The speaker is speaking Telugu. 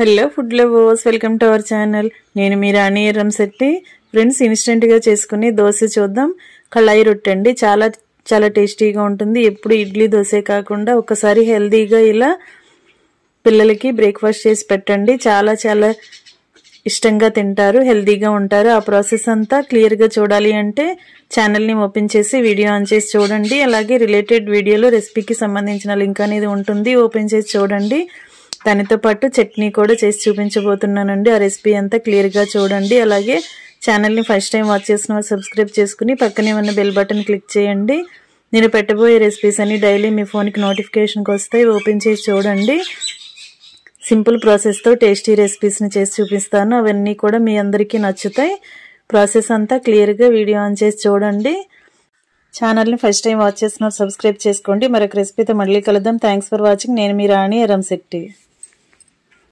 Hello food lovers, welcome to our channel. నేను మీ రాణి ఎర్రంశెట్టి. ఫ్రెండ్స్, ఇన్స్టెంట్గా చేసుకుని దోశ చూద్దాం. కళాయి రొట్టె అండి, చాలా చాలా టేస్టీగా ఉంటుంది. ఎప్పుడు ఇడ్లీ దోశ కాకుండా ఒకసారి హెల్దీగా ఇలా పిల్లలకి బ్రేక్ఫాస్ట్ చేసి పెట్టండి. చాలా చాలా ఇష్టంగా తింటారు, హెల్దీగా ఉంటారు. ఆ ప్రాసెస్ అంతా క్లియర్గా చూడాలి అంటే ఛానల్ని ఓపెన్ చేసి వీడియో ఆన్ చేసి చూడండి. అలాగే రిలేటెడ్ వీడియోలో రెసిపీకి సంబంధించిన లింక్ అనేది ఉంటుంది, ఓపెన్ చేసి చూడండి. దానితో పాటు చట్నీ కూడా చేసి చూపించబోతున్నానండి. ఆ రెసిపీ అంతా క్లియర్గా చూడండి. అలాగే ఛానల్ని ఫస్ట్ టైం వాచ్ చేసిన వాళ్ళు సబ్స్క్రైబ్ చేసుకుని పక్కనే ఉన్న బెల్ బటన్ క్లిక్ చేయండి. నేను పెట్టబోయే రెసిపీస్ అన్ని డైలీ మీ ఫోన్కి నోటిఫికేషన్కి వస్తాయి, ఓపెన్ చేసి చూడండి. సింపుల్ ప్రాసెస్తో టేస్టీ రెసిపీస్ని చేసి చూపిస్తాను. అవన్నీ కూడా మీ అందరికీ నచ్చుతాయి. ప్రాసెస్ అంతా క్లియర్గా వీడియో ఆన్ చేసి చూడండి. ఛానల్ని ఫస్ట్ టైం వాచ్ చేసిన సబ్స్క్రైబ్ చేసుకోండి. మరొక రెసిపీతో మళ్ళీ కలుద్దాం. Thanks for watching. నేను మీ రాణి ఎర్రంశెట్టి.